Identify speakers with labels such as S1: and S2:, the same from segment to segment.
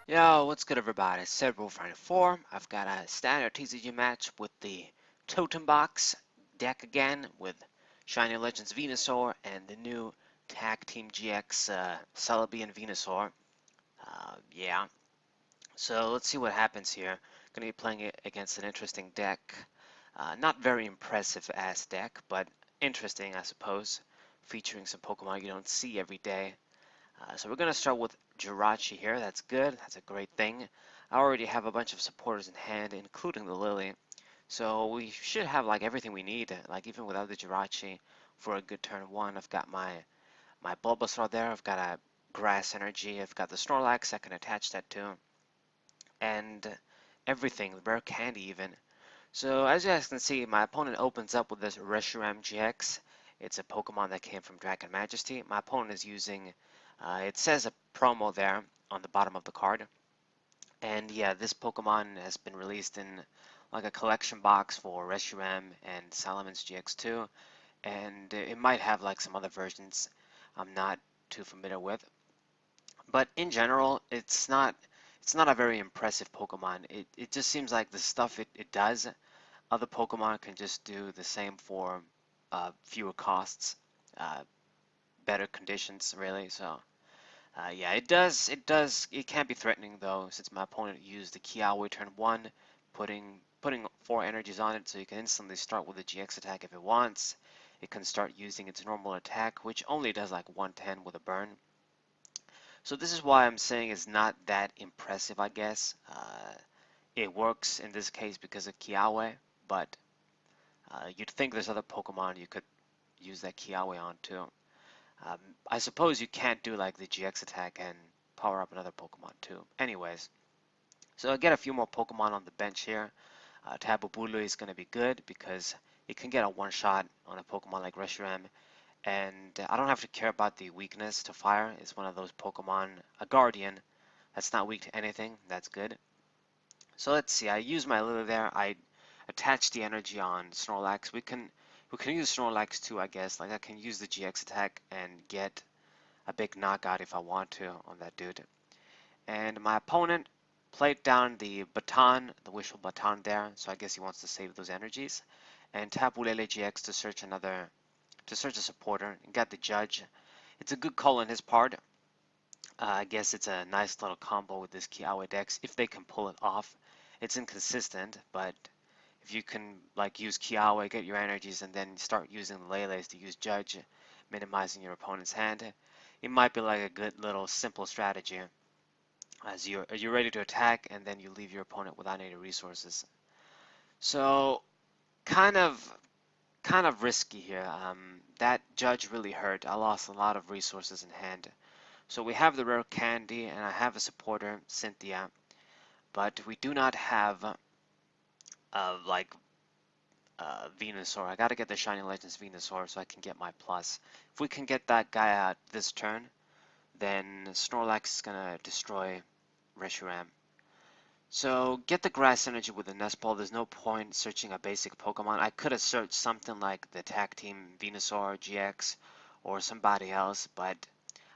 S1: Yo, what's good everybody? Celebi I've got a standard TCG match with the Totem Box deck again with Shiny Legends Venusaur and the new Tag Team GX Celebi and Venusaur. Yeah, so let's see what happens here. Gonna be playing it against an interesting deck. Not very impressive ass deck, but interesting I suppose. Featuring some Pokemon you don't see every day. So we're going to start with Jirachi here. That's good. That's a great thing. I already have a bunch of supporters in hand, including the Lily. So we should have like everything we need, like even without the Jirachi for a good turn one. I've got my Bulbasaur there. I've got a Grass Energy. I've got the Snorlax I can attach that to. And everything, the rare candy even. So as you guys can see, my opponent opens up with this Reshiram GX. It's a Pokemon that came from Dragon Majesty. My opponent is using, it says a promo there on the bottom of the card. And yeah, this Pokemon has been released in like a collection box for Reshiram and Salaman's GX2. And it might have like some other versions I'm not too familiar with. But in general, it's not a very impressive Pokemon. It just seems like the stuff it does other Pokemon can just do the same for fewer costs, uh, better conditions, really. So yeah, it can be threatening though, since my opponent used the Kiawe turn one, putting 4 energies on it, so you can instantly start with a GX attack if it wants. It can start using its normal attack, which only does like 110 with a burn. So this is why I'm saying it's not that impressive, I guess. It works in this case because of Kiawe, but you'd think there's other Pokemon you could use that Kiawe on too. Um, I suppose you can't do like the GX attack and power up another Pokemon too. Anyways, so I get a few more Pokemon on the bench here. Tapu Bulu is going to be good because it can get a one-shot on a Pokemon like Reshiram, and I don't have to care about the weakness to fire. It's one of those Pokemon, a Guardian, that's not weak to anything. That's good. So let's see. I use my Lily there. I attach the energy on Snorlax. We can use Snorlax too, I guess. Like I can use the GX attack and get a big knockout if I want to on that dude. And my opponent played down the baton, the wishful baton there. So I guess he wants to save those energies. And tap Ulele GX to search a supporter and get the judge. It's a good call on his part. I guess it's a nice little combo with this Kiawe Dex if they can pull it off. It's inconsistent, but if you can like use Kiawe, get your energies, and then start using the Lele's to use Judge, minimizing your opponent's hand, it might be like a good little simple strategy as you're ready to attack and then you leave your opponent without any resources. So kind of kind of risky here. That Judge really hurt. I lost a lot of resources in hand. So we have the rare candy, and I have a supporter, Cynthia, but we do not have like Venusaur. I gotta get the Shiny Legends Venusaur so I can get my plus. If we can get that guy out this turn, then Snorlax is gonna destroy Reshiram. So get the Grass Energy with the Nest Ball. There's no point searching a basic Pokemon. I could have searched something like the Tag Team Venusaur GX or somebody else, but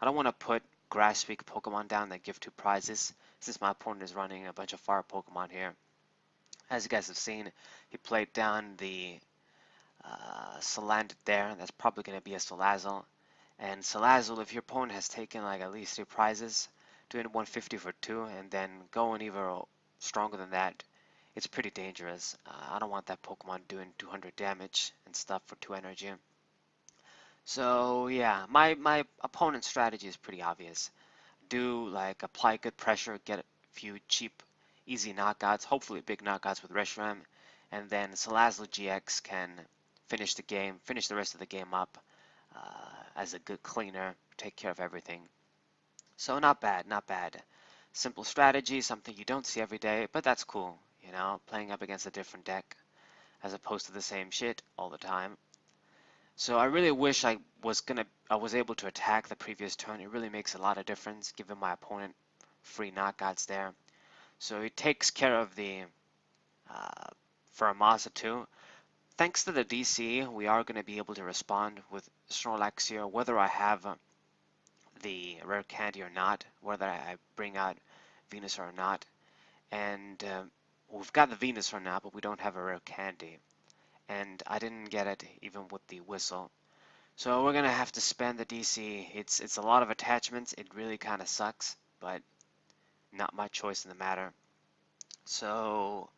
S1: I don't want to put Grass Speak Pokemon down that give 2 prizes, since my opponent is running a bunch of Fire Pokemon here. As you guys have seen, he played down the Salandit there. That's probably going to be a Salazzle. And Salazzle, if your opponent has taken like at least 3 prizes, doing 150 for 2, and then going even stronger than that, it's pretty dangerous. I don't want that Pokemon doing 200 damage and stuff for 2 energy. So yeah, my opponent's strategy is pretty obvious. Do like apply good pressure, get a few cheap, easy knockouts, hopefully big knockouts with Reshiram, and then Salazzle GX can finish the game, finish the rest of the game up as a good cleaner, take care of everything. So not bad, not bad. Simple strategy, something you don't see every day, but that's cool, you know, playing up against a different deck as opposed to the same shit all the time. So I really wish I was able to attack the previous turn. It really makes a lot of difference giving my opponent free knockouts there. So it takes care of the uh, Faramasa too. Thanks to the DC, we are going to be able to respond with Snorlax here, whether I have the rare candy or not, whether I bring out Venusaur or not. And we've got the Venusaur now, but we don't have a rare candy. And I didn't get it even with the whistle. So we're gonna have to spend the DC. It's a lot of attachments. It really kind of sucks, but not my choice in the matter. So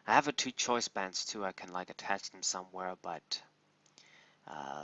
S1: I have a 2 choice bands too. I can like attach them somewhere, but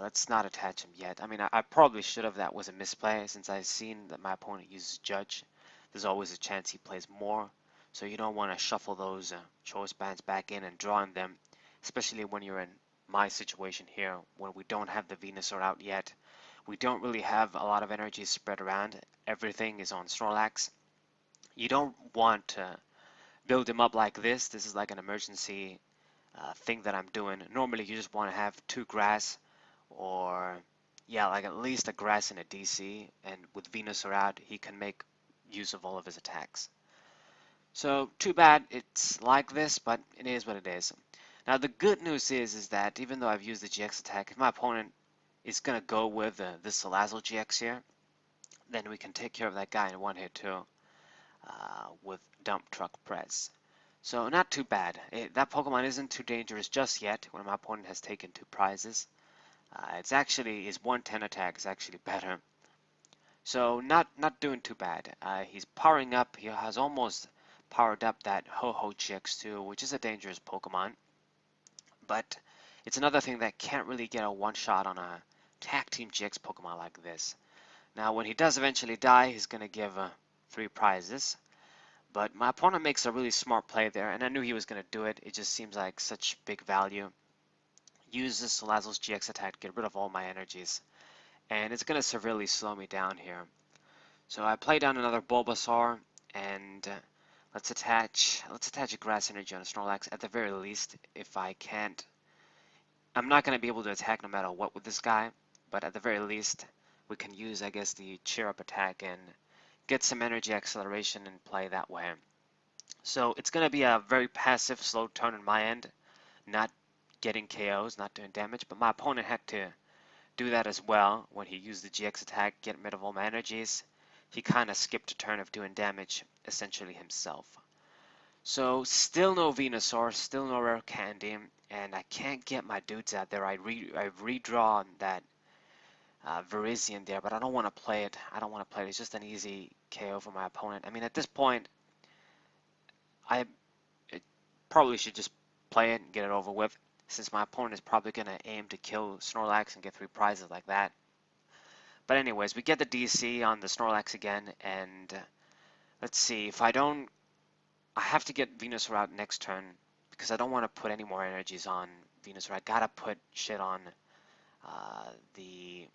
S1: let's not attach them yet. I mean, I probably should have. That was a misplay since I've seen that my opponent uses Judge. There's always a chance he plays more, so you don't want to shuffle those choice bands back in and draw on them, especially when you're in my situation here, when we don't have the Venusaur out yet. We don't really have a lot of energy spread around. Everything is on Snorlax. You don't want to build him up like this. This is like an emergency thing that I'm doing. Normally you just want to have 2 grass or yeah, like at least a grass and a DC, and with Venusaur out he can make use of all of his attacks. So too bad it's like this, but it is what it is. Now the good news is that even though I've used the GX attack, if my opponent is gonna go with this Salazzle GX here, then we can take care of that guy in one hit too, with Dump Truck Press. So not too bad. That Pokemon isn't too dangerous just yet when my opponent has taken 2 prizes. It's actually, his 110 attack is actually better. So not doing too bad. He's powering up. He has almost powered up that Ho-Ho GX2, which is a dangerous Pokemon. But it's another thing that can't really get a one-shot on a Tag Team GX Pokemon like this. Now when he does eventually die, he's going to give 3 prizes. But my opponent makes a really smart play there, and I knew he was going to do it. It just seems like such big value. Uses Salazzle's GX attack to get rid of all my energies, and it's going to severely slow me down here. So I play down another Bulbasaur, and let's attach a Grass Energy on a Snorlax at the very least. If I can't, I'm not going to be able to attack no matter what with this guy, but at the very least we can use, I guess, the Cheer Up attack and get some energy acceleration and play that way. So it's going to be a very passive, slow turn on my end, not getting KOs, not doing damage, but my opponent had to do that as well when he used the GX attack, get rid of all my energies. He kind of skipped a turn of doing damage, essentially himself. So still no Venusaur, still no rare candy, and I can't get my dudes out there. I've redrawn that Virizion there, but I don't want to play it. I don't want to play it. It's just an easy KO for my opponent. I mean, at this point, I probably should just play it and get it over with, since my opponent is probably going to aim to kill Snorlax and get 3 prizes like that. But anyways, we get the DC on the Snorlax again, and let's see, if I don't, I have to get Venusaur out next turn, because I don't want to put any more energies on Venusaur. I gotta put shit on the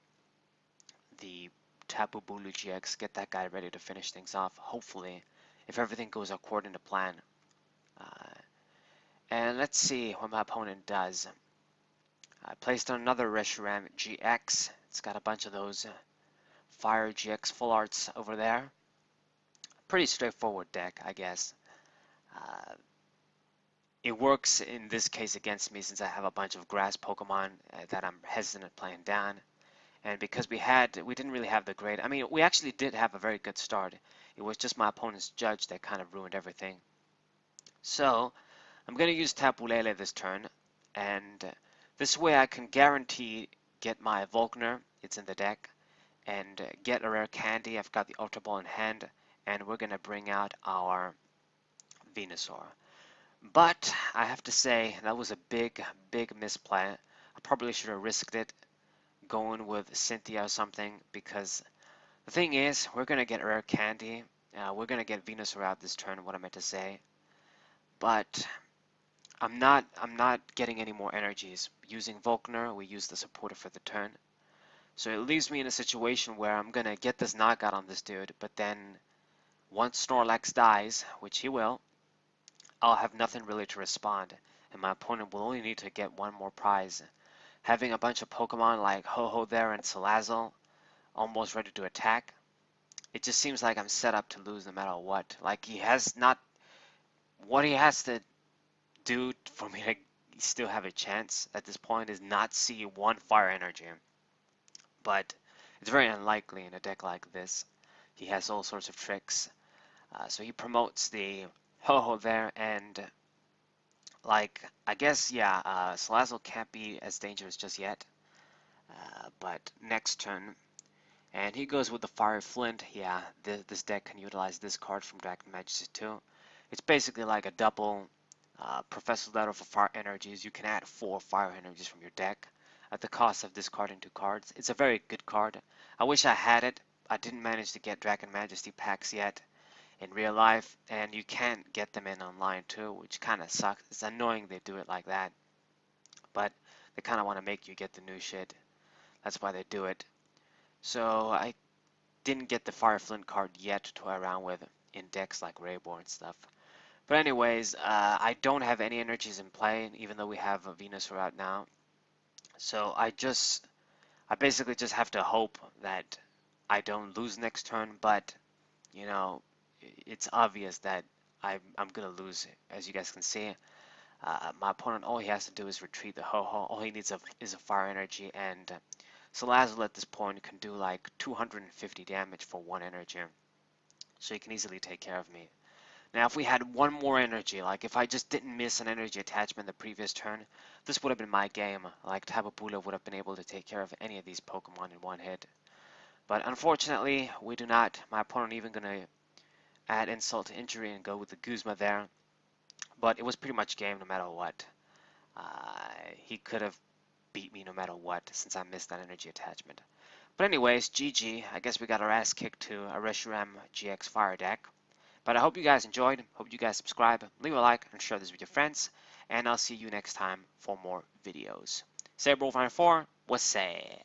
S1: Tapu Bulu GX, get that guy ready to finish things off, hopefully, if everything goes according to plan. And let's see what my opponent does. I placed on another Reshiram GX. It's got a bunch of those Fire GX full arts over there. Pretty straightforward deck, I guess. It works in this case against me since I have a bunch of grass Pokemon that I'm hesitant playing down. And because we didn't really have the great, I mean, we actually did have a very good start. It was just my opponent's Judge that kind of ruined everything. So I'm going to use Tapu Lele this turn, and this way I can guarantee get my Volkner, it's in the deck, and get a rare candy. I've got the Ultra Ball in hand, and we're going to bring out our Venusaur. But I have to say that was a big misplay. I probably should have risked it going with Cynthia or something, because the thing is, we're going to get rare candy. We're going to get Venusaur out this turn, what I meant to say. But I'm not getting any more energies. Using Volkner, we use the supporter for the turn. So it leaves me in a situation where I'm going to get this knockout on this dude, but then once Snorlax dies, which he will, I'll have nothing really to respond, and my opponent will only need to get 1 more prize. Having a bunch of Pokemon like Ho-Ho there and Salazzle almost ready to attack, it just seems like I'm set up to lose no matter what. Like, he has not, what he has to do for me to still have a chance at this point is not see 1 fire energy. But it's very unlikely in a deck like this. He has all sorts of tricks. So he promotes the Ho-Ho there, and like, I guess, yeah, Salazzle can't be as dangerous just yet. But next turn, and he goes with the Fire Flint. Yeah, this deck can utilize this card from Dragon Majesty too. It's basically like a double Professor Letter for Fire Energies. You can add 4 Fire Energies from your deck at the cost of discarding 2 cards. It's a very good card. I wish I had it. I didn't manage to get Dragon Majesty packs yet in real life, and you can't get them in online too, which kind of sucks. It's annoying they do it like that, but they kind of want to make you get the new shit. That's why they do it. So I didn't get the Fire Flint card yet to toy around with in decks like Raybor and stuff. But anyways, I don't have any energies in play, even though we have a Venusaur out now. So I basically just have to hope that I don't lose next turn, but you know, it's obvious that I'm gonna lose, as you guys can see. My opponent, all he has to do is retreat the Ho-Ho. All he needs is a Fire Energy, and Salazzle at this point can do like 250 damage for 1 energy. So he can easily take care of me. Now, if we had 1 more energy, like if I just didn't miss an energy attachment the previous turn, this would have been my game. Like Tapu Bulu would have been able to take care of any of these Pokemon in 1 hit. But unfortunately, we do not. My opponent even gonna add insult to injury and go with the Guzma there. But it was pretty much game no matter what. He could have beat me no matter what since I missed that energy attachment. But anyways, GG. I guess we got our ass kicked to a Reshiram GX Fire deck. But I hope you guys enjoyed. Hope you guys subscribe, leave a like, and share this with your friends. And I'll see you next time for more videos. Saber 4, what's say?